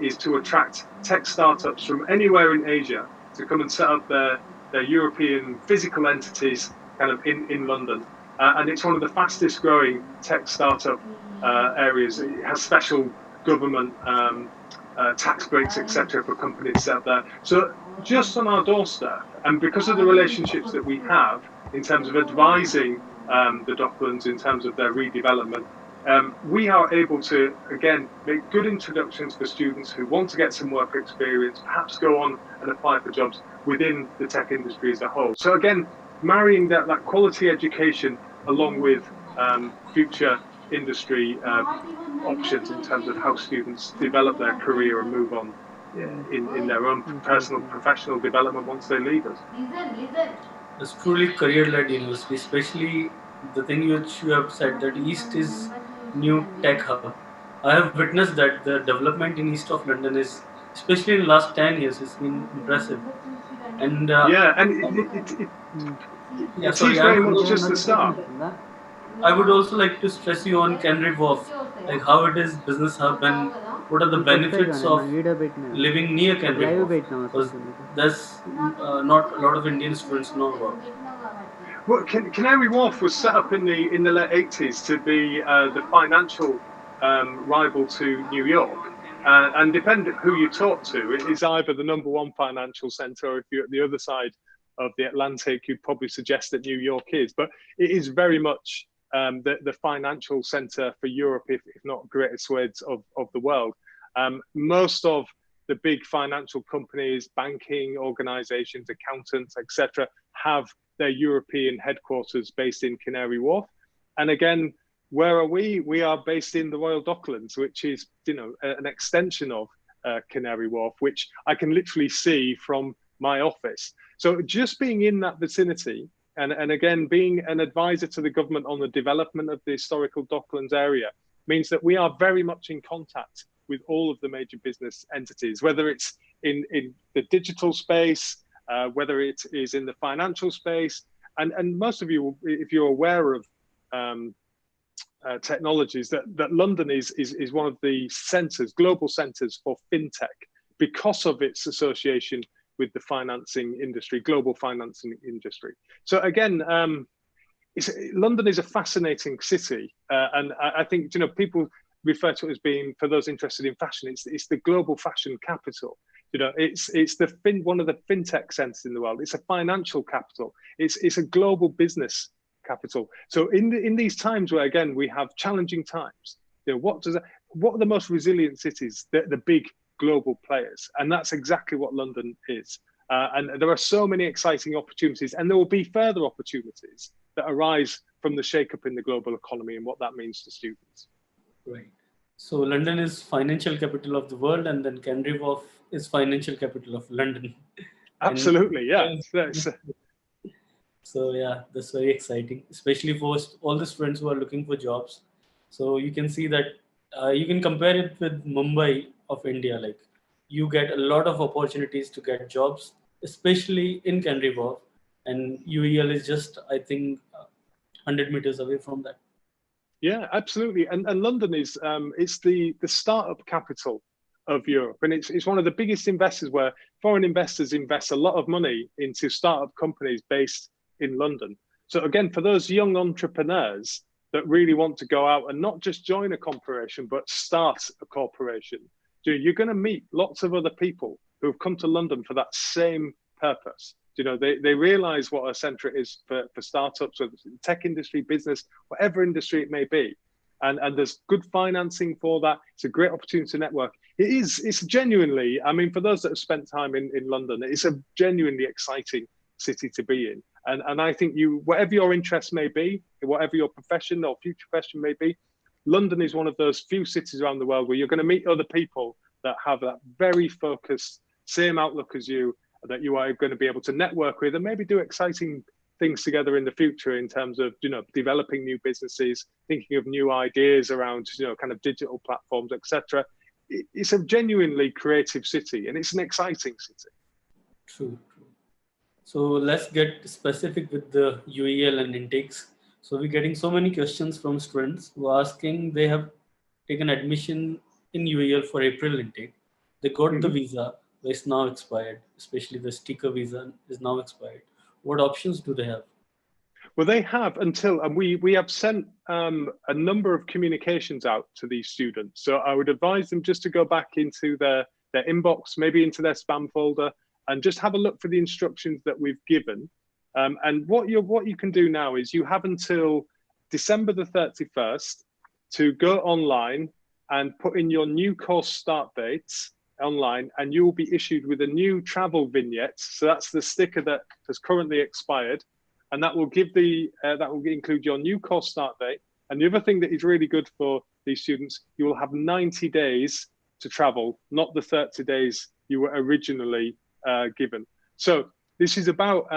is to attract tech startups from anywhere in Asia to come and set up their European physical entities kind of in London. And it's one of the fastest growing tech startup areas. It has special government tax breaks, etc., for companies set up there. So just on our doorstep, and because of the relationships that we have in terms of advising the Docklands in terms of their redevelopment, we are able to, again, make good introductions for students who want to get some work experience, perhaps go on and apply for jobs within the tech industry as a whole. So again, marrying that quality education along with future industry options in terms of how students develop their career and move on in their own personal, professional development once they leave us. It's truly career-led university, especially the thing which you have said that East is new tech hub. I have witnessed that the development in East of London is, especially in the last 10 years, it's been impressive. And yeah, and yeah, it sorry, is very much just the start. I would also like to stress you on Canary Wharf, like how it is business hub and what are the benefits of living near Canary Wharf, because there's not a lot of Indian students know about. Well, Canary Wharf was set up in the late 80s to be the financial rival to New York. And depending who you talk to, it is either the #1 financial center, or if you're at the other side of the Atlantic, you'd probably suggest that New York is. But it is very much the financial center for Europe, if not greatest swathes of the world. Most of the big financial companies, banking organizations, accountants, etc., have their European headquarters based in Canary Wharf. And again, where are we? We are based in the Royal Docklands, which is, an extension of Canary Wharf, which I can literally see from my office. So just being in that vicinity, and again, being an advisor to the government on the development of the historical Docklands area, means that we are very much in contact with all of the major business entities, whether it's in the digital space, whether it is in the financial space, and most of you, if you're aware of technologies, that London is one of the centres, global centres for fintech, because of its association with the financing industry, global financing industry. So again, London is a fascinating city, and I think people refer to it as being, for those interested in fashion, it's the global fashion capital. It's one of the fintech centers in the world. It's a financial capital. It's a global business capital. So in these times where, again, we have challenging times, what are the most resilient cities? The big global players, and that's exactly what London is. And there are so many exciting opportunities, and there will be further opportunities that arise from the shake-up in the global economy and what that means to students. Right. So London is financial capital of the world, and then Canary Wharf is financial capital of London. Absolutely, yeah. So yeah, that's very exciting, especially for all the students who are looking for jobs. So you can see that you can compare it with Mumbai of India. Like, you get a lot of opportunities to get jobs, especially in Canary Wharf, and UEL is just, I think, 100 meters away from that. Yeah, absolutely. And London is it's the startup capital of Europe, and it's one of the biggest investors, where foreign investors invest a lot of money into startup companies based in London. So again, for those young entrepreneurs that really want to go out and not just join a corporation, but start a corporation, you're going to meet lots of other people who have come to London for that same purpose. They realize what a centre it is for startups, whether it's in the tech industry, business, whatever industry it may be. And there's good financing for that. It's a great opportunity to network. It's genuinely, I mean, for those that have spent time in London, it's a genuinely exciting city to be in. And I think whatever your interest may be, whatever your profession or future profession may be, London is one of those few cities around the world where you're going to meet other people that have that very focused, same outlook as you, that you are going to be able to network with and maybe do exciting things together in the future in terms of, developing new businesses, thinking of new ideas around, kind of digital platforms, etc. It's a genuinely creative city, and it's an exciting city. True. So let's get specific with the UEL and intakes. So we're getting so many questions from students who are asking they have taken admission in UEL for April intake. They got the Mhm. visa, but it's now expired. Especially the sticker visa is now expired. What options do they have? Well, they have until, and we have sent a number of communications out to these students. So I would advise them just to go back into their inbox, maybe into their spam folder, and just have a look for the instructions that we've given. And what you can do now is you have until December the 31st to go online and put in your new course start dates online, and you will be issued with a new travel vignette. So that's the sticker that has currently expired, and that will give that will include your new course start date. And the other thing that is really good for these students, you will have 90 days to travel, not the 30 days you were originally given. So this is about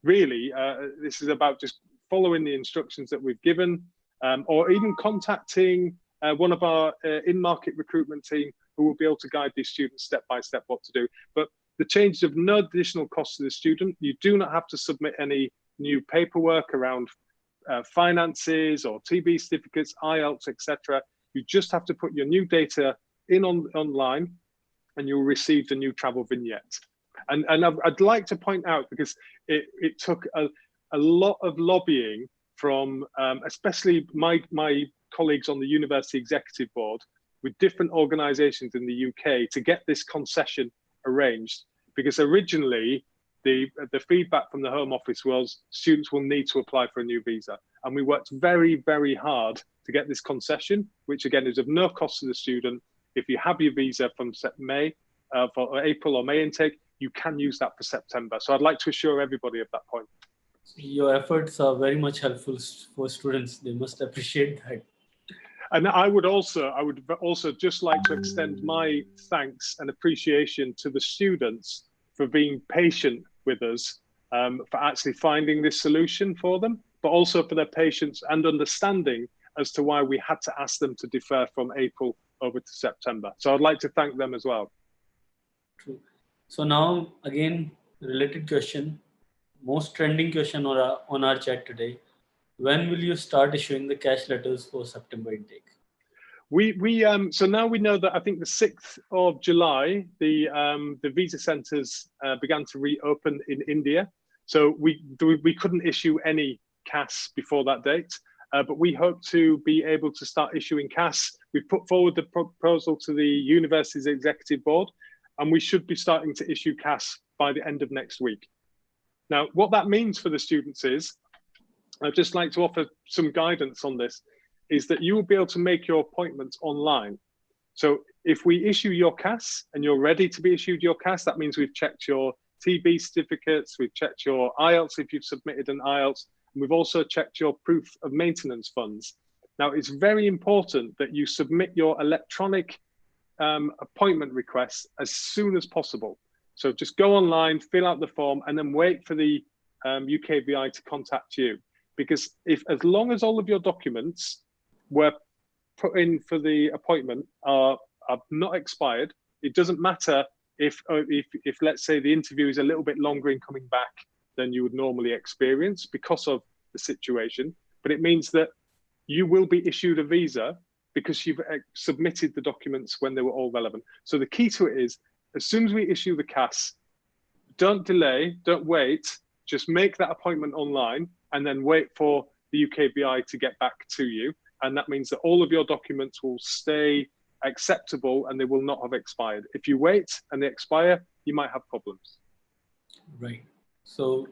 this is about just following the instructions that we've given, or even contacting one of our in-market recruitment team who will be able to guide these students step by step what to do. But the changes of no additional cost to the student. You do not have to submit any new paperwork around finances or TB certificates, IELTS, etc. You just have to put your new data in online, and you'll receive the new travel vignette. And I'd like to point out, because it took a lot of lobbying from especially my colleagues on the University Executive Board with different organisations in the UK to get this concession arranged, because originally the feedback from the Home Office was students will need to apply for a new visa, and we worked very, very hard to get this concession, which again is of no cost to the student. If you have your visa from May for April or May intake, you can use that for September. So I'd like to assure everybody of that point. Your efforts are very much helpful for students. They must appreciate that. And I would also just like to extend my thanks and appreciation to the students for being patient with us, for actually finding this solution for them, but also for their patience and understanding as to why we had to ask them to defer from April over to September. So I'd like to thank them as well. True. So now, again, related question, most trending question on our chat today. When will you start issuing the cash letters for September intake? So now we know that I think the 6th of July, the visa centres began to reopen in India. So we couldn't issue any CAS before that date, but we hope to be able to start issuing CAS. We've put forward the proposal to the University's Executive Board, and we should be starting to issue CAS by the end of next week. Now, what that means for the students is, I'd just like to offer some guidance on this, is that you will be able to make your appointments online. So if we issue your CAS and you're ready to be issued your CAS, that means we've checked your TB certificates, we've checked your IELTS if you've submitted an IELTS, and we've also checked your proof of maintenance funds. Now, it's very important that you submit your electronic appointment requests as soon as possible. So just go online, fill out the form, and then wait for the UKVI to contact you. Because as long as all of your documents were put in for the appointment are not expired, it doesn't matter if let's say the interview is a little bit longer in coming back than you would normally experience because of the situation. But it means that you will be issued a visa because you've submitted the documents when they were all relevant. So the key to it is, as soon as we issue the CAS, don't delay, don't wait, just make that appointment online and then wait for the UKVI to get back to you. And that means that all of your documents will stay acceptable and they will not have expired. If you wait and they expire, you might have problems. Right. So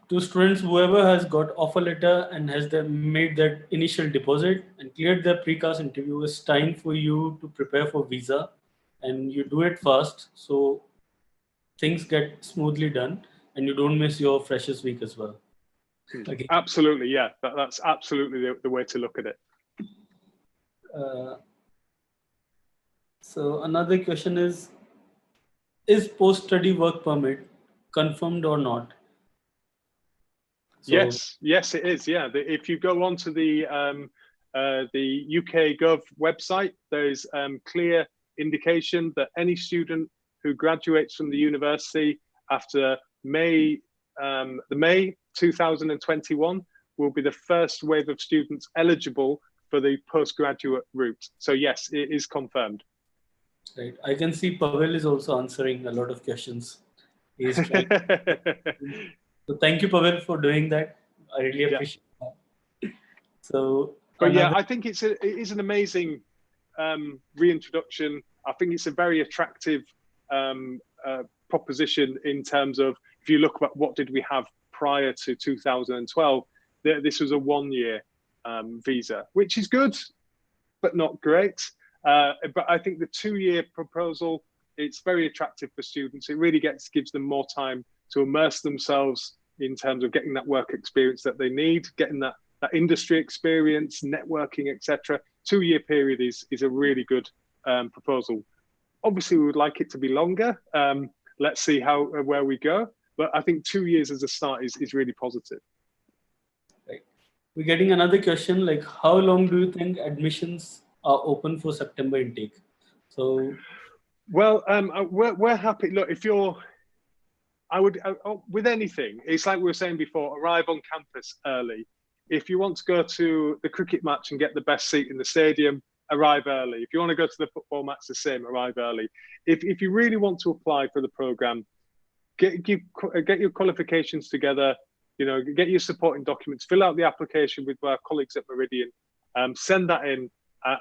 to students, whoever has got offer letter and has made that initial deposit and cleared their pre-CAS interview, it's time for you to prepare for visa, and you do it fast so things get smoothly done and you don't miss your freshers week as well. Okay. Absolutely, yeah. That's absolutely the way to look at it. So another question is post-study work permit confirmed or not? So, yes, it is. Yeah, if you go onto the UK Gov website, there's clear indication that any student who graduates from the university after May 2021 will be the first wave of students eligible for the postgraduate route. So yes, it is confirmed. Right. I can see Pavel is also answering a lot of questions. He's trying. So thank you, Pavel, for doing that. I really Yeah. appreciate that. So But yeah, another, I think it is an amazing reintroduction. I think it's a very attractive proposition in terms of, if you look at what did we have prior to 2012, this was a 1-year visa, which is good, but not great. But I think the 2-year proposal, it's very attractive for students. It really gives them more time to immerse themselves in terms of getting that work experience that they need, getting that industry experience, networking, etc. 2-year period is a really good proposal. Obviously, we would like it to be longer. Let's see where we go. But I think 2 years as a start is really positive. right. We're getting another question like, how long do you think admissions are open for September intake? So, well, we're happy. Look, if you're, I would, with anything, it's like we were saying before, arrive on campus early. If you want to go to the cricket match and get the best seat in the stadium, arrive early. If you want to go to the football match, the same, arrive early. If you really want to apply for the program, get your qualifications together, get your supporting documents, fill out the application with our colleagues at Meridian, send that in,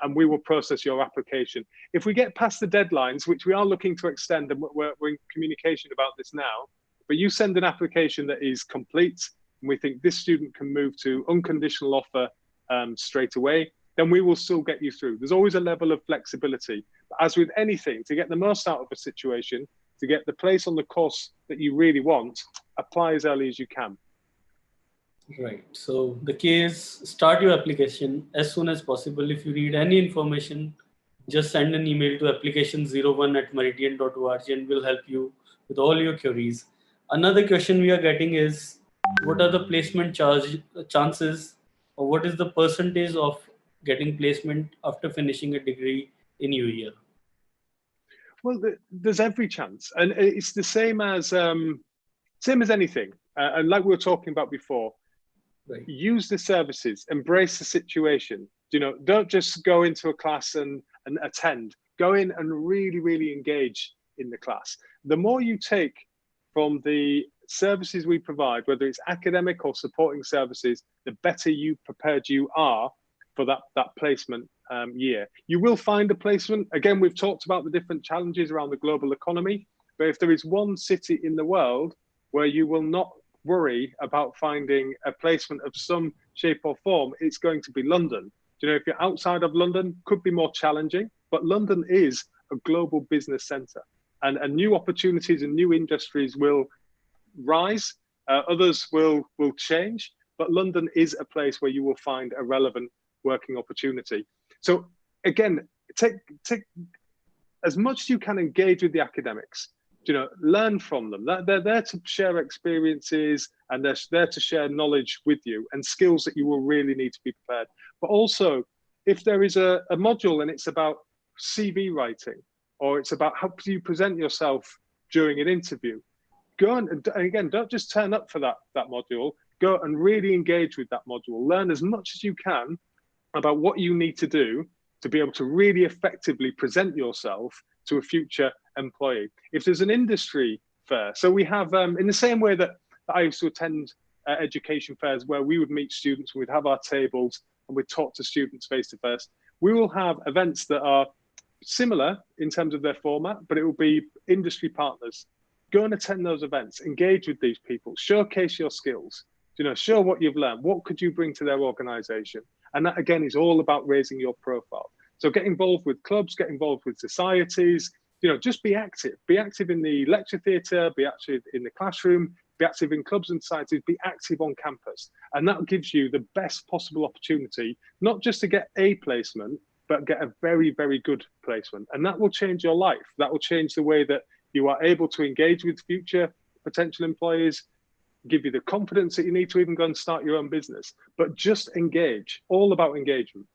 and we will process your application. If we get past the deadlines, which we are looking to extend, and we're in communication about this now, but you send an application that is complete, and we think this student can move to unconditional offer straight away, then we will still get you through. There's always a level of flexibility. But as with anything, to get the most out of a situation, to get the place on the course that you really want, apply as early as you can. right. So the key is start your application as soon as possible. If you need any information, just send an email to application01@meridian.org and we'll help you with all your queries. Another question we are getting is, what are the placement chances, or what is the percentage of getting placement after finishing a degree in UEL? Well, there's every chance, and it's the same as anything. And like we were talking about before, Right. use the services, embrace the situation. Don't just go into a class and attend. Go in and really, really engage in the class. The more you take from the services we provide, whether it's academic or supporting services, the better prepared you are for that placement year. You will find a placement. Again, we've talked about the different challenges around the global economy, but if there is one city in the world where you will not worry about finding a placement of some shape or form, it's going to be London. If you're outside of London, could be more challenging, but London is a global business center, and new opportunities and new industries will rise, others will change, but London is a place where you will find a relevant working opportunity. So again, take as much as you can, engage with the academics. Learn from them. They're there to share experiences, and they're there to share knowledge with you and skills that you will really need to be prepared. But also, if there is a module and it's about CV writing, or it's about how do you present yourself during an interview, go and again, don't just turn up for that module. Go and really engage with that module. Learn as much as you can about what you need to do to be able to really effectively present yourself to a future employee. If there's an industry fair, so we have, in the same way that I used to attend education fairs where we would meet students, we'd have our tables and we'd talk to students face to face, we will have events that are similar in terms of their format, but it will be industry partners. Go and attend those events, engage with these people, showcase your skills, show what you've learned, what could you bring to their organization? And that again is all about raising your profile. So get involved with clubs, get involved with societies, just be active in the lecture theatre, be active in the classroom, be active in clubs and societies, be active on campus. And that gives you the best possible opportunity, not just to get a placement, but get a very, very good placement. And that will change your life. That will change the way that you are able to engage with future potential employees, give you the confidence that you need to even go and start your own business. But just engage, all about engagement.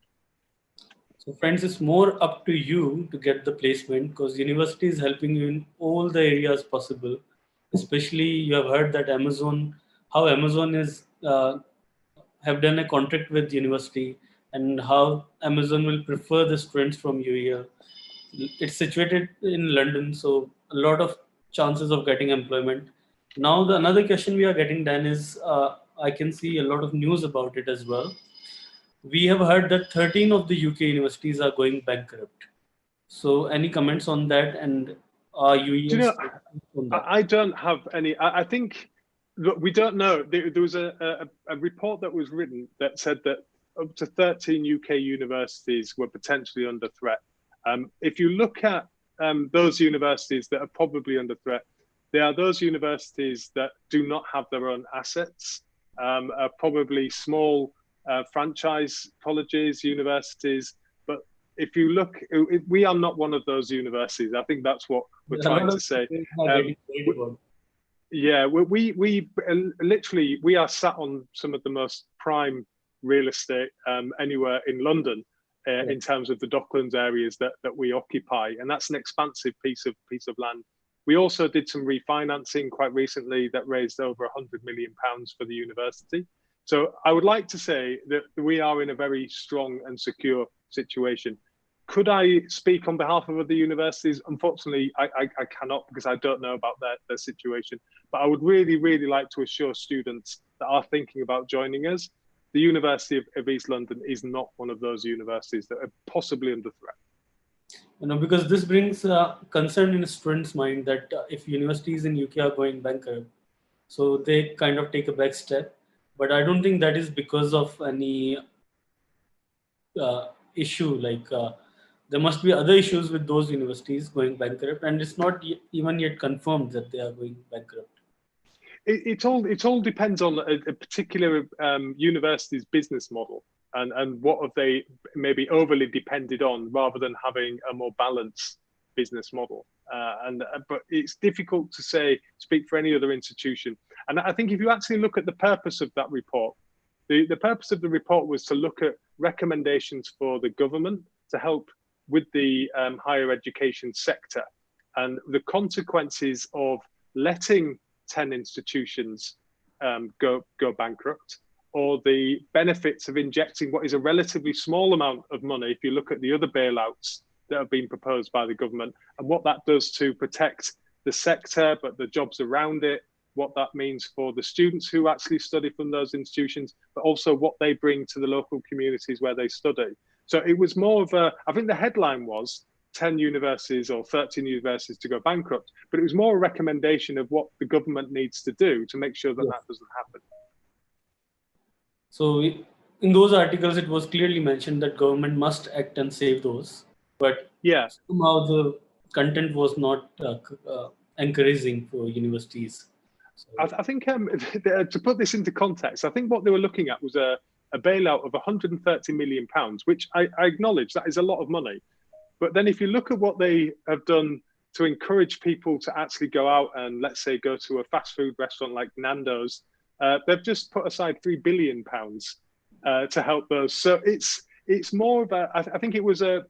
So friends, it's more up to you to get the placement, because university is helping you in all the areas possible. Especially you have heard that how Amazon is have done a contract with university, and how Amazon will prefer the students from UEL. It's situated in London, so a lot of chances of getting employment. Now, the another question we are getting, Dan, is I can see a lot of news about it as well. We have heard that 13 of the UK universities are going bankrupt. So, any comments on that, and are Do you UELs know? on that? I don't have any. I think look, we don't know. There was a report that was written that said that up to 13 UK universities were potentially under threat. If you look at those universities that are probably under threat, they are those universities that do not have their own assets, are probably small franchise colleges, universities. But if you look, we are not one of those universities. I think that's what we're A trying lot to of say. students are getting worried about. Yeah, we literally we are sat on some of the most prime real estate anywhere in London in terms of the Docklands areas that we occupy, and that's an expansive piece of land. We also did some refinancing quite recently that raised over £100 million for the university. So I would like to say that we are in a very strong and secure situation. Could I speak on behalf of other universities? Unfortunately, I cannot, because I don't know about their situation. But I would really, really like to assure students that are thinking about joining us, the University of East London is not one of those universities that are possibly under threat. Because this brings concern in a student's mind that if universities in UK are going bankrupt, so they kind of take a back step. But I don't think that is because of any issue. Like there must be other issues with those universities going bankrupt, and it's not even yet confirmed that they are going bankrupt. It all depends on a particular university's business model and what have they maybe overly depended on rather than having a more balanced business model. But it's difficult to speak for any other institution. And I think if you actually look at the purpose of that report, the purpose of the report was to look at recommendations for the government to help with the higher education sector and the consequences of letting 10 institutions go bankrupt, or the benefits of injecting what is a relatively small amount of money, if you look at the other bailouts that have been proposed by the government, and what that does to protect the sector, but the jobs around it, what that means for the students who actually study from those institutions, but also what they bring to the local communities where they study. So it was more of I think the headline was 10 universities or 13 universities to go bankrupt, but it was more a recommendation of what the government needs to do to make sure that that doesn't happen. So in those articles, it was clearly mentioned that government must act and save those, but somehow the content was not encouraging for universities. So, I think to put this into context, I think what they were looking at was a bailout of £130 million, which I acknowledge that is a lot of money. But then if you look at what they have done to encourage people to actually go out and, let's say, go to a fast food restaurant like Nando's, they've just put aside £3 billion to help those. So it's more of I think it was a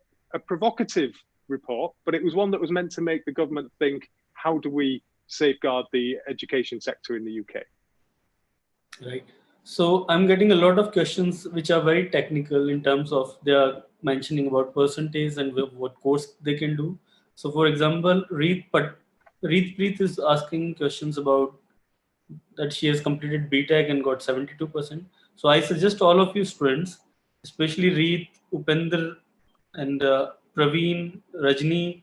provocative report, but it was one that was meant to make the government think, how do we safeguard the education sector in the UK? Right. So I'm getting a lot of questions which are very technical in terms of they are mentioning about percentage and what course they can do. So for example, Reet Preet is asking questions about that she has completed BTech and got 72%. So I suggest all of you students, especially Reet, Upender, and Praveen, Rajni,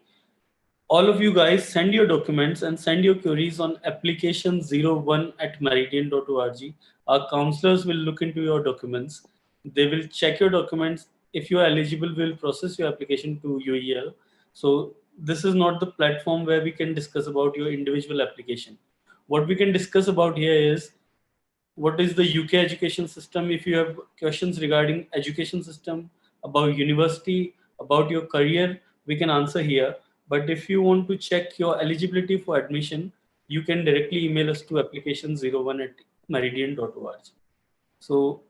all of you guys send your documents and send your queries on application01@meridian.org. Our counselors will look into your documents. They will check your documents. If you are eligible, we will process your application to UEL. So this is not the platform where we can discuss about your individual application. What we can discuss about here is what is the UK education system. If you have questions regarding education system, about university, about your career, we can answer here. But if you want to check your eligibility for admission, you can directly email us to application01@meridian.org. So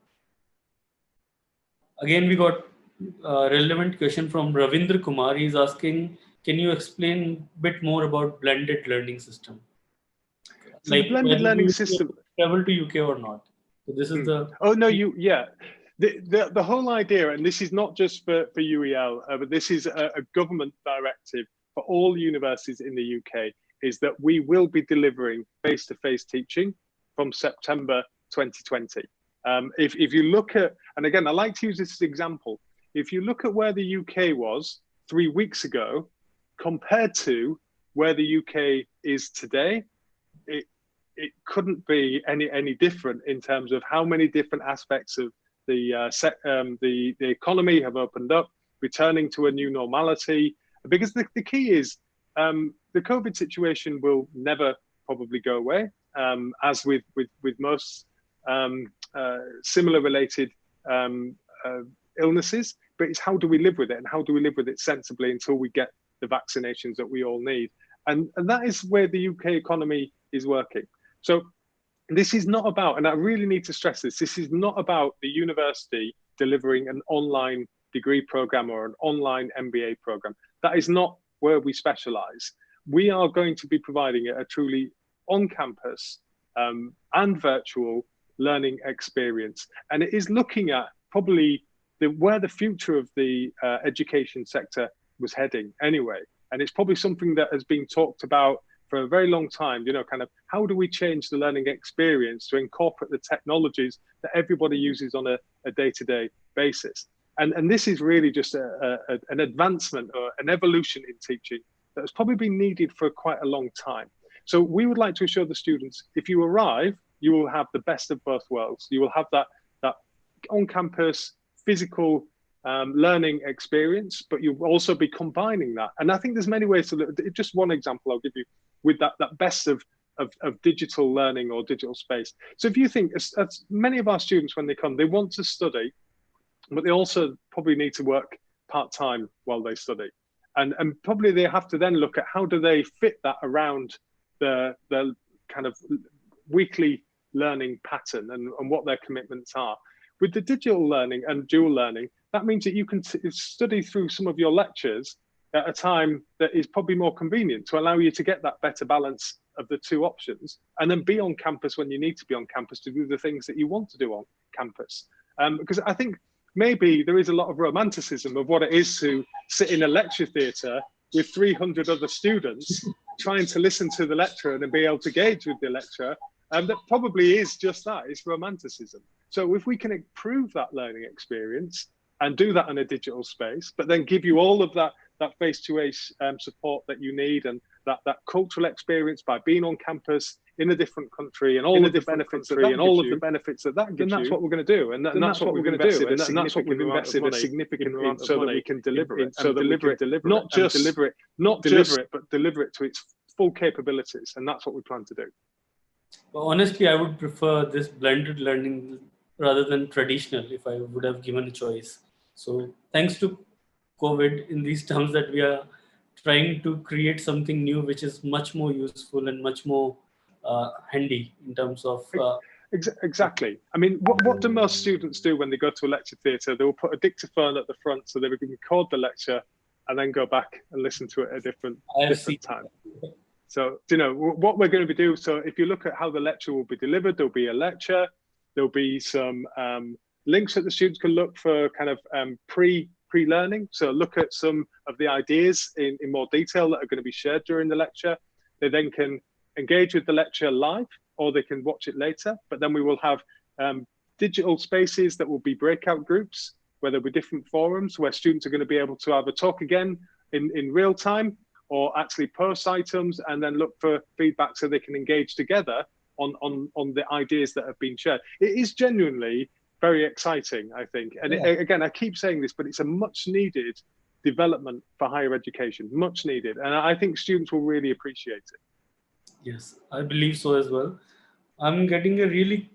again, we got a relevant question from Ravindra Kumar. He's asking, can you explain a bit more about blended learning system? So like the blended learning system. Travel to UK or not? So this is the. Oh no, The whole idea, and this is not just for UEL, but this is a government directive for all universities in the UK, is that we will be delivering face-to-face teaching from September 2020. If you look at, and again, I like to use this as an example, if you look at where the UK was 3 weeks ago compared to where the UK is today, it couldn't be any different in terms of how many different aspects of the economy have opened up, returning to a new normality. Because the key is the COVID situation will never probably go away, as with most similar related illnesses. But it's how do we live with it, and how do we live with it sensibly until we get the vaccinations that we all need. And that is where the UK economy is working. So this is not about, and I really need to stress this is not about the university delivering an online degree program or an online MBA program. That is not where we specialize. We are going to be providing a truly on-campus and virtual learning experience. And it is looking at probably where the future of the education sector was heading anyway. And it's probably something that has been talked about for a very long time, you know, kind of how do we change the learning experience to incorporate the technologies that everybody uses on a day-to-day basis. And this is really just an advancement or an evolution in teaching that has probably been needed for quite a long time. So we would like to assure the students, if you arrive, you will have the best of both worlds. You will have that on-campus physical learning experience, but you'll also be combining that. And I think there's many ways to look. Just one example I'll give you with that best of digital learning or digital space. So if you think, as many of our students, when they come, they want to study, but they also probably need to work part-time while they study. And probably they have to then look at how do they fit that around the kind of weekly learning pattern and what their commitments are. With the digital learning and dual learning, that means that you can study through some of your lectures at a time that is probably more convenient to allow you to get that better balance of the two options, and then be on campus when you need to be on campus to do the things that you want to do on campus. Because I think maybe there is a lot of romanticism of what it is to sit in a lecture theatre with 300 other students trying to listen to the lecturer and be able to engage with the lecturer. And that probably is just that, it's romanticism. So if we can improve that learning experience and do that in a digital space, but then give you all of that face-to-face support that you need, and that cultural experience by being on campus in a different country and all of the benefits that gives you, then that's what we're going to do. And that's what we're going to do. And that's what we've invested a significant amount of money so that we can deliver it. So that we can deliver it, not just deliver it, but deliver it to its full capabilities. And that's what we plan to do. Well, honestly, I would prefer this blended learning rather than traditional if I would have given a choice. So thanks to COVID, in these terms, that we are trying to create something new which is much more useful and much more handy in terms of exactly. I mean, what do most students do when they go to a lecture theatre? They will put a dictaphone at the front so they can record the lecture and then go back and listen to it at a different time. So, you know, what we're going to be doing, so if you look at how the lecture will be delivered, there'll be a lecture, there'll be some links that the students can look for kind of pre-learning. So look at some of the ideas in more detail that are going to be shared during the lecture. They then can engage with the lecture live, or they can watch it later. But then we will have digital spaces that will be breakout groups, where there'll be different forums where students are going to be able to either talk again in real time, or actually post items and then look for feedback so they can engage together on the ideas that have been shared. It is genuinely very exciting, I think. And again, I keep saying this, but it's a much needed development for higher education, much needed. And I think students will really appreciate it. Yes, I believe so as well. I'm getting a really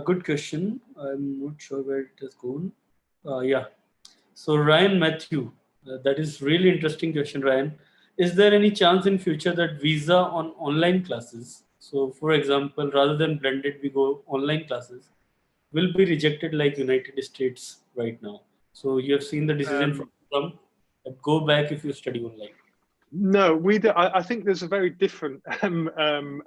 good question. I'm not sure where it has gone. Yeah. So Ryan Matthew, that is really interesting question, Ryan. Is there any chance in future that visa on online classes, so for example, rather than blended, we go online classes, will be rejected like United States right now? So you have seen the decision from Trump that go back if you study online. No, I think there's a very different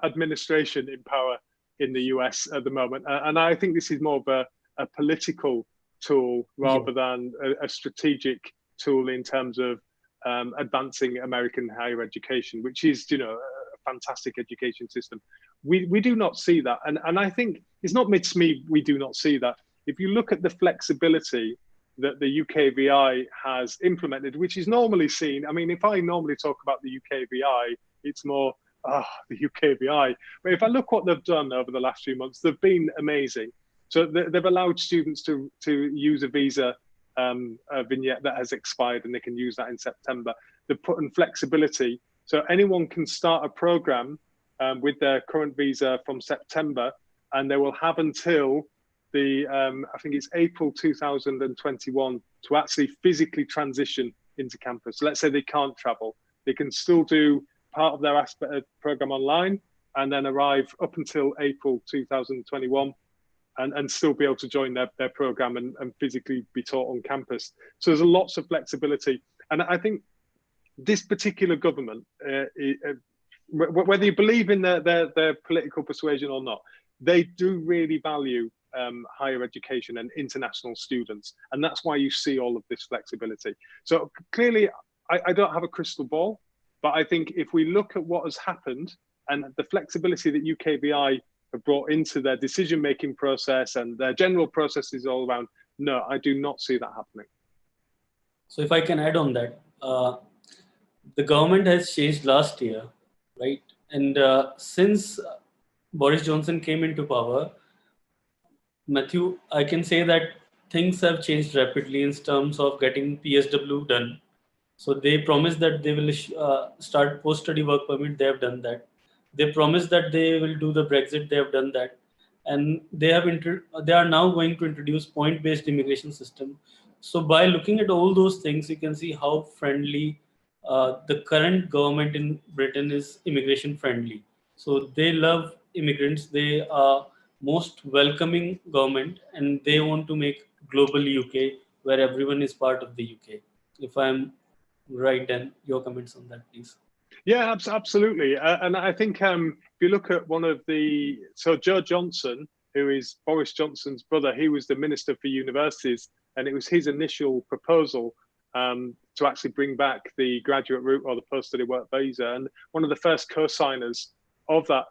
administration in power in the US at the moment. And I think this is more of a political tool Yeah. rather than a strategic tool in terms of advancing American higher education, which is, a fantastic education system. We do not see that. And I think it's not me, we do not see that. If you look at the flexibility that the UKVI has implemented, which is normally seen, I mean, if I normally talk about the UKVI, it's more, the UKVI. But if I look what they've done over the last few months, they've been amazing. So they've allowed students to use a visa a vignette that has expired, and they can use that in September. They've put in flexibility, so anyone can start a program with their current visa from September, and they will have until the I think it's April 2021 to actually physically transition into campus. So let's say they can't travel, they can still do part of their program online, and then arrive up until April 2021. And still be able to join their program and physically be taught on campus. So there's lots of flexibility. And I think this particular government, whether you believe in their political persuasion or not, they do really value higher education and international students. And that's why you see all of this flexibility. So clearly, I don't have a crystal ball, but I think if we look at what has happened and the flexibility that UKVI brought into their decision-making process and their general processes all around, no, I do not see that happening. So if I can add on that, the government has changed last year, right? And since Boris Johnson came into power, Matthew, I can say that things have changed rapidly in terms of getting PSW done. So they promised that they will start post-study work permit. They have done that. They promised that they will do the Brexit. They have done that, and they are now going to introduce point-based immigration system. So by looking at all those things, you can see how friendly the current government in Britain is immigration friendly. So they love immigrants. They are most welcoming government, and they want to make global UK where everyone is part of the UK. If I'm right, then your comments on that, please. Yeah, absolutely. And I think if you look at so Joe Johnson, who is Boris Johnson's brother, he was the Minister for Universities, and it was his initial proposal to actually bring back the graduate route or the post-study work visa. And one of the first co-signers of that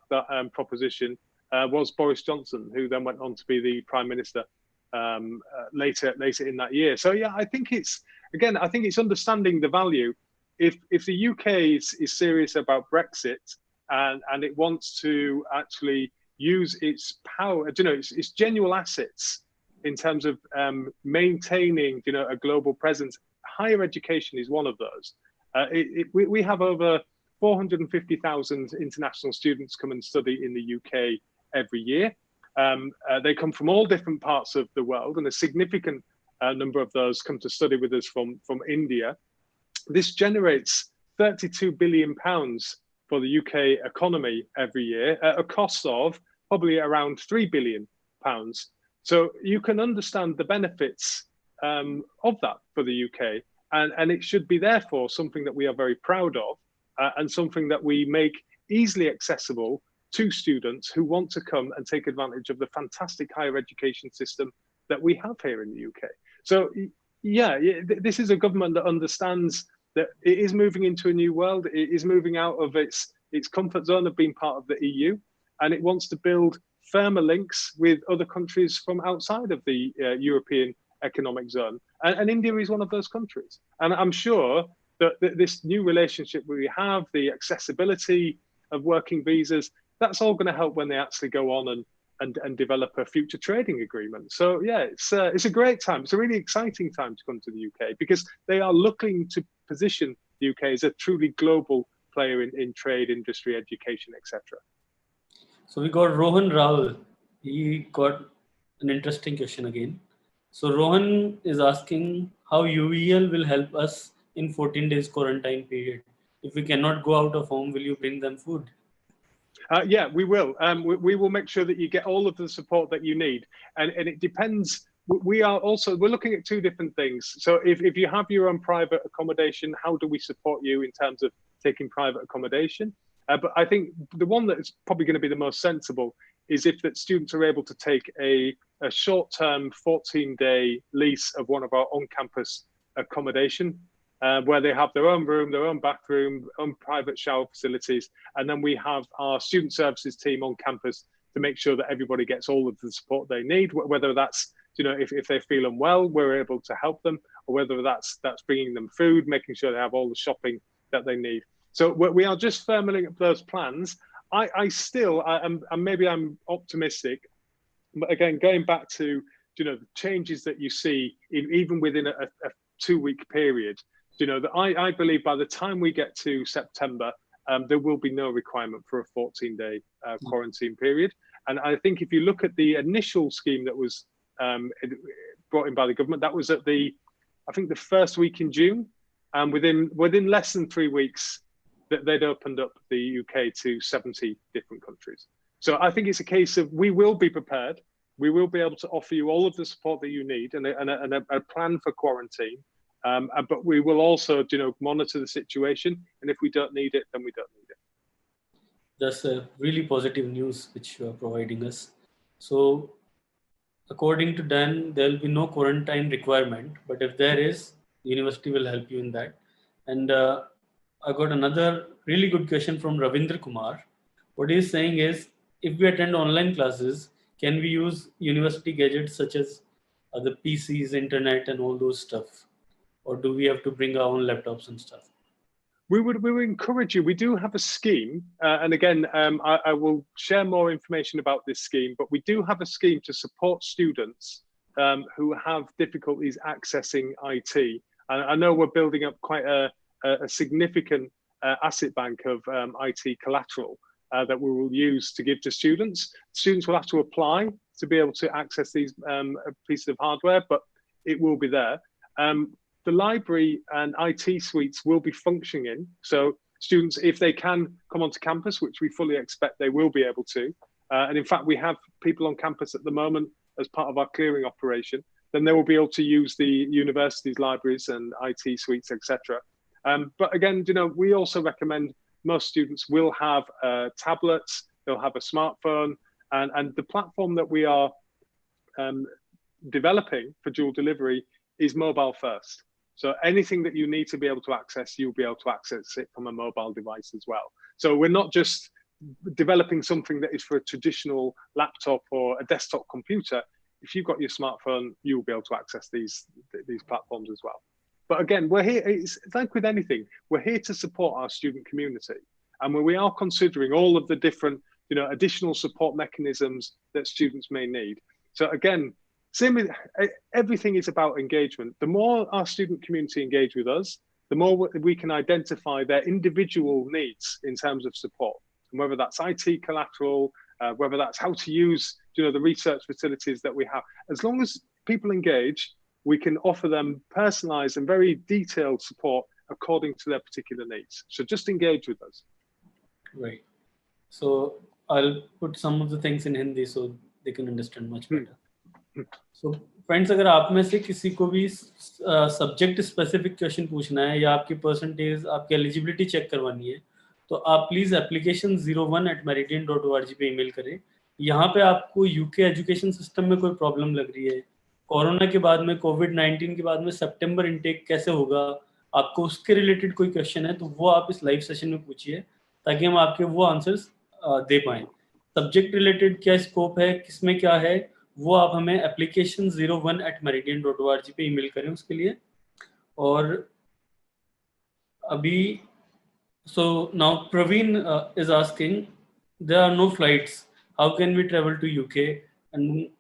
proposition was Boris Johnson, who then went on to be the Prime Minister later in that year. So yeah, I think it's understanding the value. If the UK is serious about Brexit and it wants to actually use its power, its genuine assets in terms of maintaining, a global presence, higher education is one of those. We have over 450,000 international students come and study in the UK every year. They come from all different parts of the world, and a significant number of those come to study with us from India. This generates £32 billion for the UK economy every year at a cost of probably around £3 billion. So you can understand the benefits of that for the UK. And it should be therefore something that we are very proud of and something that we make easily accessible to students who want to come and take advantage of the fantastic higher education system that we have here in the UK. So yeah, this is a government that understands that it is moving into a new world. It is moving out of its comfort zone of being part of the EU, and it wants to build firmer links with other countries from outside of the European economic zone. And India is one of those countries. And I'm sure that this new relationship we have, the accessibility of working visas, that's all going to help when they actually go on and develop a future trading agreement. So yeah, it's a great time. It's a really exciting time to come to the UK because they are looking to position the UK as a truly global player in trade, industry, education, etc. So we got Rohan Rahul. He got an interesting question again. So Rohan is asking how UEL will help us in 14 days quarantine period. If we cannot go out of home, will you bring them food? Yeah, we will. We will make sure that you get all of the support that you need. And it depends. We're looking at two different things. So if you have your own private accommodation, how do we support you in terms of taking private accommodation? But I think the one that is probably going to be the most sensible is if that students are able to take a a short-term 14-day lease of one of our on-campus accommodation, where they have their own room, their own bathroom, own private shower facilities. And then we have our student services team on campus to make sure that everybody gets all of the support they need, whether that's, if they feel unwell, we're able to help them, or whether that's bringing them food, making sure they have all the shopping that they need. So we are just firming up those plans. I still, maybe I'm optimistic, but again, going back to, the changes that you see even within a 2-week period, that I believe by the time we get to September, there will be no requirement for a 14-day quarantine period. And I think if you look at the initial scheme that was brought in by the government, that was at the first week in June, and within less than 3 weeks, that they'd opened up the UK to 70 different countries. So I think it's a case of we will be prepared. We will be able to offer you all of the support that you need and a plan for quarantine. But we will also, monitor the situation. And if we don't need it, then we don't need it. That's a really positive news which you are providing us. So according to Dan, there will be no quarantine requirement. But if there is, the university will help you in that. And I got another really good question from Ravindra Kumar. What he's saying is, if we attend online classes, can we use university gadgets such as the PCs, internet, and all those stuff? Or do we have to bring our own laptops and stuff? We would encourage you. We do have a scheme. And again, I will share more information about this scheme, but we do have a scheme to support students who have difficulties accessing IT. And I know we're building up quite a significant asset bank of IT collateral that we will use to give to students. Students will have to apply to be able to access these pieces of hardware, but it will be there. The library and IT suites will be functioning. So students, if they can come onto campus, which we fully expect they will be able to, and in fact, we have people on campus at the moment as part of our clearing operation, then they will be able to use the university's libraries and IT suites, etc. But again, we also recommend most students will have tablets, they'll have a smartphone, and the platform that we are developing for dual delivery is mobile first. So anything that you need to be able to access, you'll be able to access it from a mobile device as well. So we're not just developing something that is for a traditional laptop or a desktop computer. If you've got your smartphone, you'll be able to access these platforms as well. But again, we're here, it's like with anything, we're here to support our student community. And when we are considering all of the different, additional support mechanisms that students may need. So again, same with everything is about engagement. The more our student community engage with us, the more we can identify their individual needs in terms of support. And whether that's IT collateral, whether that's how to use, the research facilities that we have. As long as people engage, we can offer them personalized and very detailed support according to their particular needs. So just engage with us. Right. So I'll put some of the things in Hindi so they can understand much better. So friends, अगर आप में से किसी को भी subject specific question पूछना है या आपकी परसेंटेज, आपकी एलिजिबिलिटी चेक करवानी है, तो आप प्लीज़ एप्लीकेशन 01@meridian.org पे ईमेल करें. यहाँ पे आपको यूके एजुकेशन सिस्टम में कोई प्रॉब्लम लग रही है, कोरोना के बाद में, कोविड-19 के बाद में सितंबर इनटेक कैसे होगा, आपको उसके रिलेटेड कोई क्वेश्चन है, तो वो आप इस लाइव सेशन में पूछिए ताकि हम आपके वो आंसर्स दे पाएँ. सब्जेक्ट रिलेटेड क्या स्कोप है, किसमें क्या है, वो आप हमें एप्लीकेशन 01@meridian.org पे ईमेल करें उसके लिए. और अभी so now Praveen is asking, there are no flights, how can we travel to UK? And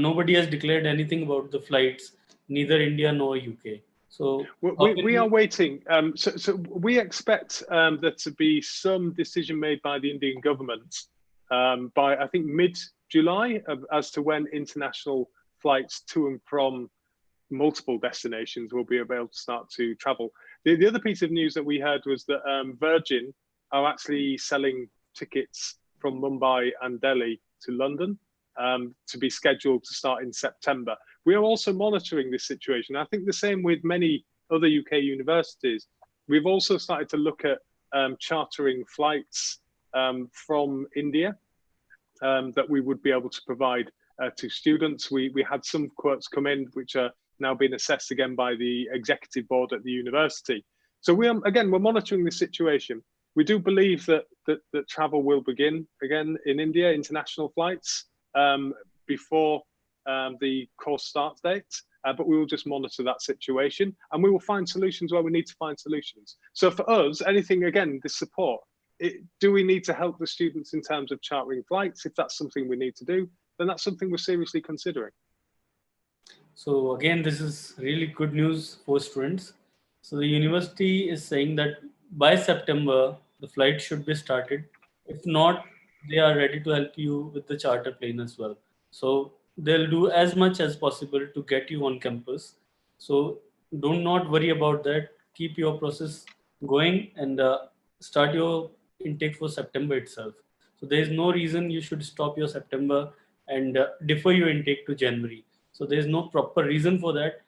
nobody has declared anything about the flights, neither India nor UK. So we are waiting. So we expect there to be some decision made by the Indian government by I think mid-July as to when international flights to and from multiple destinations will be able to start to travel. The other piece of news that we heard was that Virgin are actually selling tickets from Mumbai and Delhi to London to be scheduled to start in September. We are also monitoring this situation. I think the same with many other UK universities. We've also started to look at chartering flights from India that we would be able to provide to students. We had some quotes come in which are now being assessed again by the executive board at the university. So we're monitoring the situation. We do believe that travel will begin again in India, international flights, before the course start date. But we will just monitor that situation, and we will find solutions where we need to find solutions. So for us, anything, again, the support, do we need to help the students in terms of chartering flights? If that's something we need to do, then that's something we're seriously considering. So again, this is really good news for students. So the university is saying that by September, the flight should be started. If not, they are ready to help you with the charter plane as well. So they'll do as much as possible to get you on campus. So do not worry about that. Keep your process going and start your intake for September itself. So there is no reason you should stop your September and defer your intake to January. So there is no proper reason for that.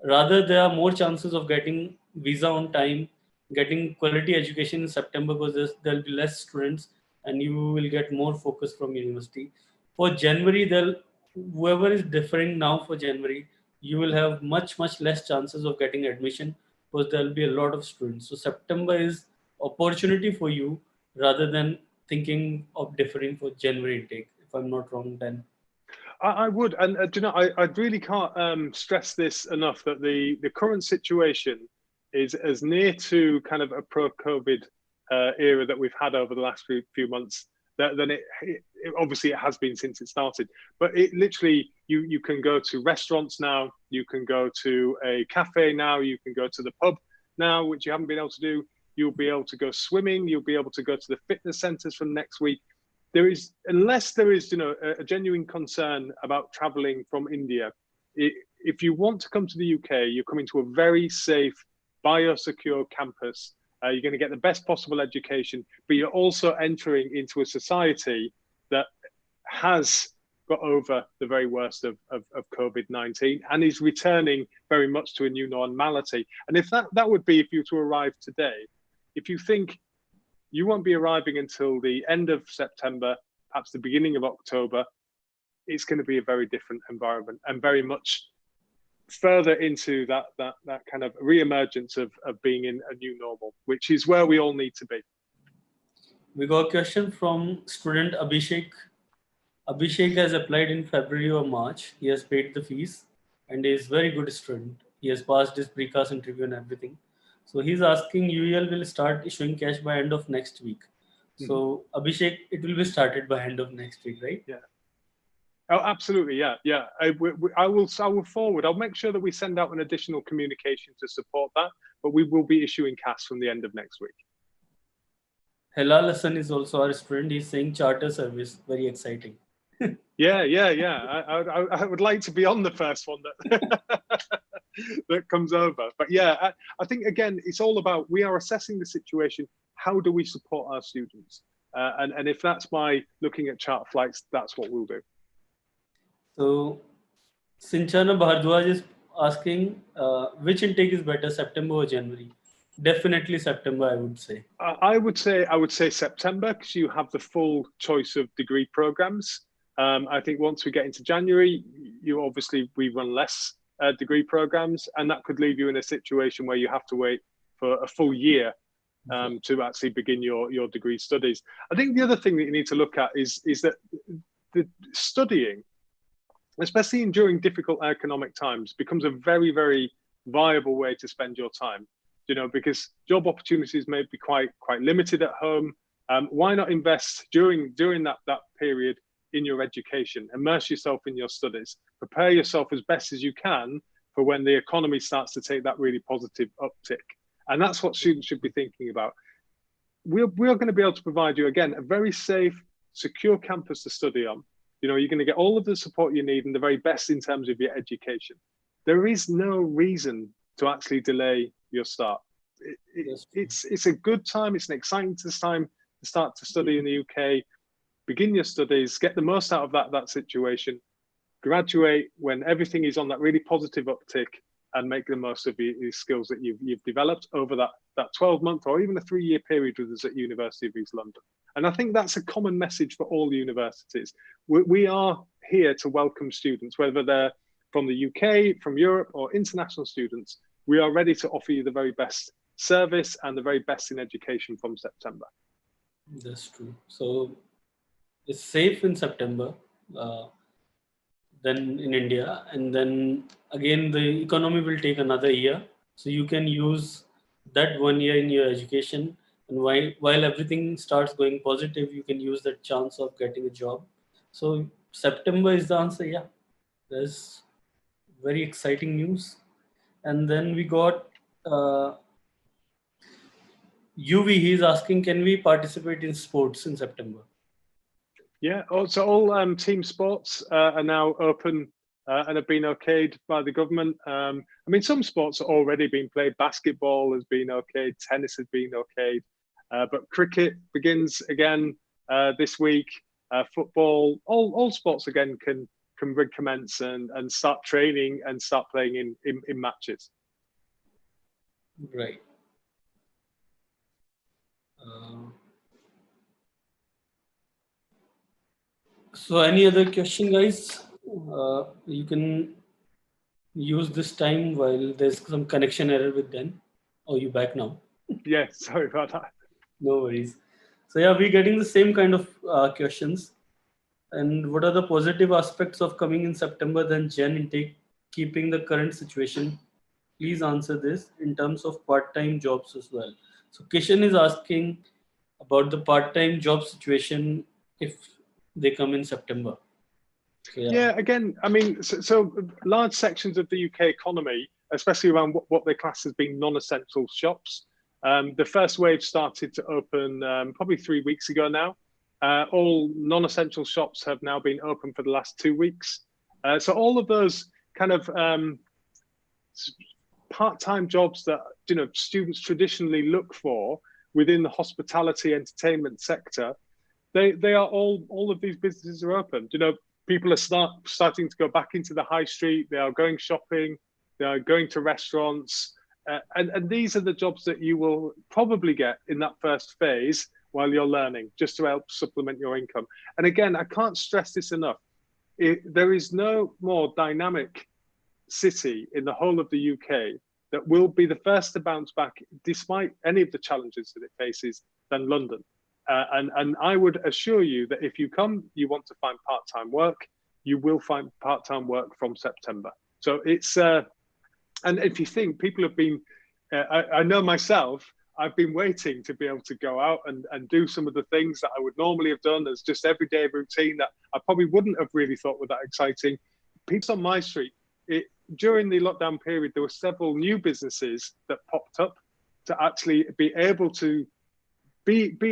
Rather, there are more chances of getting visa on time, getting quality education in September, because there'll be less students and you will get more focus from university. For January, whoever is deferring now for January, you will have much less chances of getting admission because there'll be a lot of students. So September is opportunity for you rather than thinking of deferring for January intake. If I'm not wrong, then. I would, and do you know, I really can't stress this enough, that the current situation is as near to kind of a pro-COVID era that we've had over the last few months than it obviously it has been since it started. But it literally, you can go to restaurants now, you can go to a cafe now, you can go to the pub now, which you haven't been able to do. You'll be able to go swimming. You'll be able to go to the fitness centers from next week. Unless there is, a genuine concern about traveling from India, if you want to come to the UK, you're coming to a very safe, biosecure campus. You're going to get the best possible education, but you're also entering into a society that has got over the very worst of COVID-19 and is returning very much to a new normality. And if that would be if you were to arrive today, if you think you won't be arriving until the end of September, perhaps the beginning of October, it's going to be a very different environment and very much further into that kind of re-emergence of being in a new normal, which is where we all need to be. We got a question from student Abhishek. Abhishek has applied in February or March. He has paid the fees and is very good student. He has passed his precast interview and everything. So he's asking UEL will start issuing cash by end of next week. So Abhishek, it will be started by end of next week, right? Yeah. Oh, absolutely. Yeah. I will forward. I'll make sure that we send out an additional communication to support that, but we will be issuing cash from the end of next week. Helal Hassan is also our student. He's saying charter service, very exciting. Yeah. I would like to be on the first one that comes over. But yeah, I think, again, it's all about, we are assessing the situation. How do we support our students? And if that's by looking at charter flights, that's what we'll do. So Sinchana Bhardwaj is asking, which intake is better, September or January? Definitely September, I would say. I would say September, because you have the full choice of degree programs. I think once we get into January, we run less degree programs, and that could leave you in a situation where you have to wait for a full year to actually begin your degree studies. I think the other thing that you need to look at is that the studying, especially during difficult economic times, becomes a very, very viable way to spend your time. Because job opportunities may be quite limited at home. Why not invest during that period in your education? Immerse yourself in your studies. Prepare yourself as best as you can for when the economy starts to take that really positive uptick. And that's what students should be thinking about. We're going to be able to provide you, again, a very safe, secure campus to study on. You're going to get all of the support you need and the very best in terms of your education. There is no reason to actually delay your start. It's a good time. It's an exciting time to start to study in the UK. Begin your studies, get the most out of that situation, graduate when everything is on that really positive uptick, and make the most of the skills that you've developed over that 12-month or even a 3-year period with us at University of East London. And I think that's a common message for all universities. We are here to welcome students, whether they're from the UK, from Europe, or international students. We are ready to offer you the very best service and the very best in education from September. That's true. So it's safe in September than in India, and then again the economy will take another year. So you can use that 1 year in your education, and while everything starts going positive, you can use that chance of getting a job. So September is the answer. Yeah, there's very exciting news. And then we got UV. He's asking, can we participate in sports in September? Yeah, so all team sports are now open and have been okayed by the government. I mean, some sports are already being played. Basketball has been okayed, tennis has been okayed, but cricket begins again this week. Football, all sports again can recommence and start training and start playing in matches. Right. So any other question, guys? You can use this time while there's some connection error with them. Oh, you back now? Yeah, sorry about that. No worries. So yeah, we're getting the same kind of questions. And what are the positive aspects of coming in September than Gen intake, keeping the current situation? Please answer this in terms of part-time jobs as well. So Kishan is asking about the part-time job situation if they come in September. So, yeah, again, I mean, so large sections of the UK economy, especially around what they class as being non-essential shops. The first wave started to open probably 3 weeks ago now. All non-essential shops have now been open for the last 2 weeks. So all of those kind of part-time jobs that students traditionally look for within the hospitality entertainment sector, they are all of these businesses are open. People are starting to go back into the high street. They are going shopping. They are going to restaurants. And these are the jobs that you will probably get in that first phase while you're learning, just to help supplement your income. And again, I can't stress this enough. There is no more dynamic city in the whole of the UK that will be the first to bounce back despite any of the challenges that it faces than London. And I would assure you that if you want to find part-time work, you will find part-time work from September. So it's, and if you think people have been, I know myself, I've been waiting to be able to go out and do some of the things that I would normally have done as just everyday routine that I probably wouldn't have really thought were that exciting. People on my street, during the lockdown period, there were several new businesses that popped up to actually be able to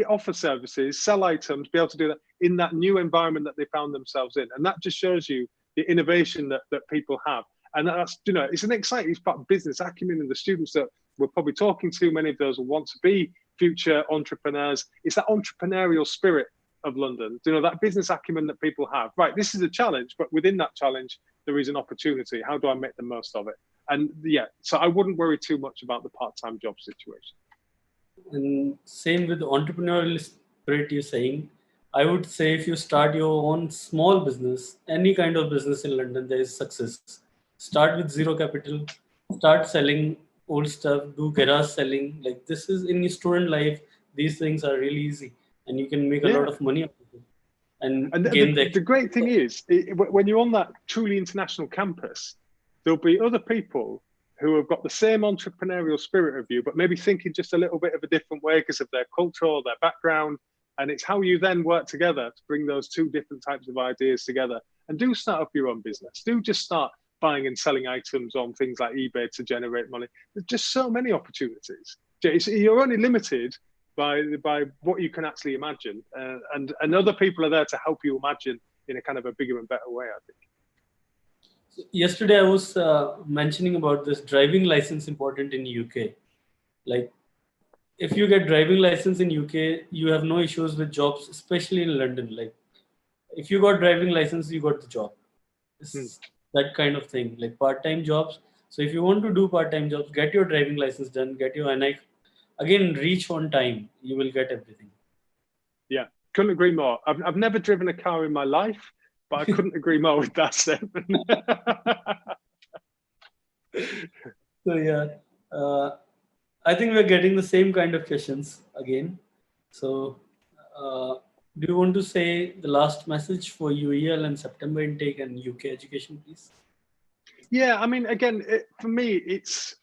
offer services, sell items, be able to do that in that new environment that they found themselves in. And that just shows you the innovation that people have. And that's, it's an exciting part of business acumen, and the students that we're probably talking to, many of those will want to be future entrepreneurs. It's that entrepreneurial spirit of London, that business acumen that people have. Right, this is a challenge, but within that challenge, there is an opportunity. How do I make the most of it? And yeah, so I wouldn't worry too much about the part-time job situation. And same with the entrepreneurial spirit you're saying. I would say if you start your own small business, any kind of business in London, there is success. Start with zero capital, start selling old stuff, do garage selling. Like this is in your student life, these things are really easy and you can make a lot of money out of it. And the great thing is, when you're on that truly international campus, there'll be other people who have got the same entrepreneurial spirit of you, but maybe thinking just a little bit of a different way because of their culture or their background. And it's how you then work together to bring those two different types of ideas together. And do start up your own business. Do just start buying and selling items on things like eBay to generate money. There's just so many opportunities. You're only limited by what you can actually imagine. And other people are there to help you imagine in a kind of a bigger and better way, I think. Yesterday, I was mentioning about this driving license important in UK. Like, if you get driving license in UK, you have no issues with jobs, especially in London. Like, if you got driving license, you got the job. It's that kind of thing, like part-time jobs. So if you want to do part-time jobs, get your driving license done, get your NI. Again, reach on time. You will get everything. Yeah, couldn't agree more. I've never driven a car in my life. But I couldn't agree more with that statement. So yeah, I think we're getting the same kind of questions again. So do you want to say the last message for UEL and September intake and UK education, please? Yeah, I mean, again, for me, it's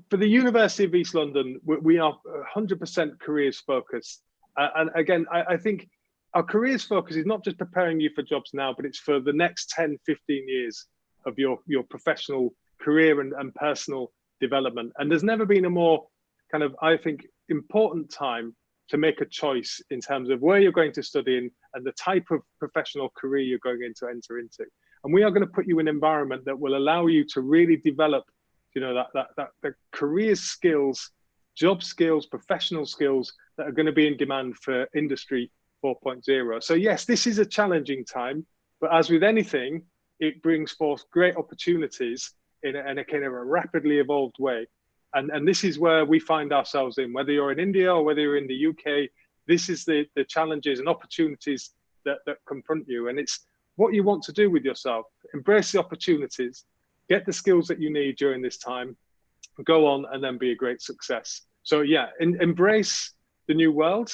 for the University of East London, we are 100% careers focused. And again, I think our careers focus is not just preparing you for jobs now, but it's for the next 10, 15 years of your professional career and personal development. And there's never been a more kind of, I think, important time to make a choice in terms of where you're going to study and the type of professional career you're going to enter into. And we are going to put you in an environment that will allow you to really develop, you know, the career skills, job skills, professional skills that are going to be in demand for industry 4.0. So yes, this is a challenging time, but as with anything, it brings forth great opportunities in a kind of a rapidly evolved way. And this is where we find ourselves in, whether you're in India or whether you're in the UK, this is the challenges and opportunities that confront you. And it's what you want to do with yourself. Embrace the opportunities, get the skills that you need during this time, go on and then be a great success. So yeah, embrace the new world,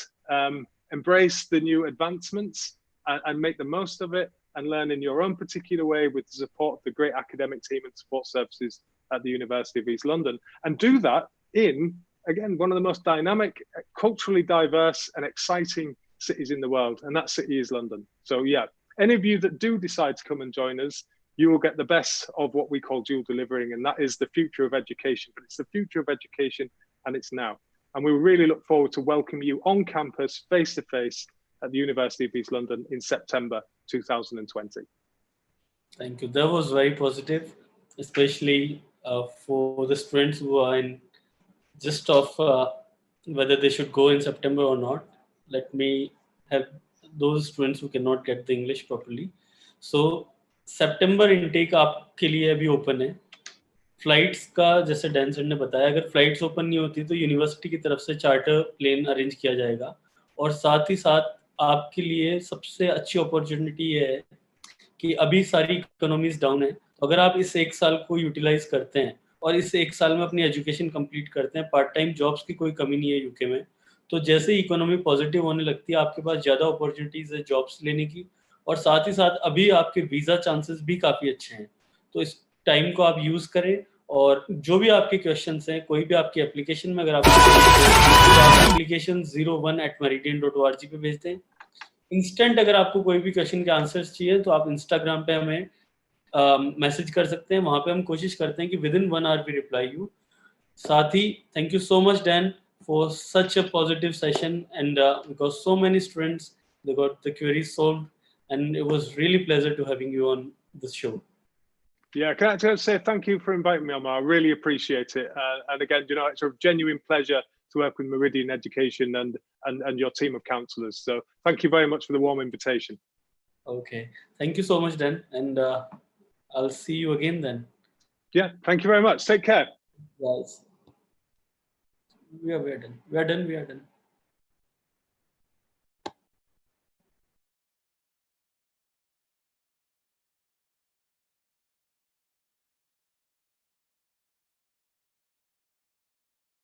embrace the new advancements and make the most of it and learn in your own particular way with the support of the great academic team and support services at the University of East London. And do that in, again, one of the most dynamic, culturally diverse and exciting cities in the world. And that city is London. So yeah, any of you that do decide to come and join us, you will get the best of what we call dual delivering. And that is the future of education, but it's the future of education and it's now. And we really look forward to welcoming you on campus, face to face at the University of East London in September 2020. Thank you. That was very positive, especially for the students who are in just of whether they should go in September or not. Let me have those students who cannot get the English properly. So September intake आपके लिए अभी open है. Flights का जैसे Dan sir ने बताया, अगर flights open नहीं होती तो यूनिवर्सिटी की तरफ से चार्टर प्लेन अरेंज किया जाएगा. और साथ ही साथ आपके लिए सबसे अच्छी अपॉर्चुनिटी है कि अभी सारी इकोनॉमीज डाउन है. तो अगर आप इस एक साल को यूटिलाइज करते हैं और इस एक साल में अपनी एजुकेशन कंप्लीट करते हैं, पार्ट टाइम जॉब्स की कोई कमी नहीं है यूके में, तो जैसे ही इकोनॉमी पॉजिटिव होने लगती है आपके पास ज़्यादा अपॉर्चुनिटीज़ है जॉब्स लेने की. और साथ ही साथ अभी आपके वीज़ा चांसेस भी काफ़ी अच्छे हैं. तो इस टाइम को आप यूज़ करें और जो भी आपके क्वेश्चंस हैं, कोई भी आपकी एप्लीकेशन में अगर आप एप्लीकेशन 01@meridian.org पे भेज दें. इंस्टेंट अगर आपको कोई भी क्वेश्चन के आंसर्स चाहिए तो आप इंस्टाग्राम पे हमें मैसेज कर सकते हैं. वहाँ पे हम कोशिश करते हैं कि within 1 hour we reply you. साथ ही thank you so much Dan for such a positive session and because so many students they got the queries solved and it was really pleasure to having you on this show. Yeah, can I just say thank you for inviting me, Omar. I really appreciate it. And again, you know, it's a genuine pleasure to work with Meridian Education and your team of counsellors. So thank you very much for the warm invitation. Okay, thank you so much, Dan, and I'll see you again then. Yeah, thank you very much. Take care. Guys, we are done. We are done.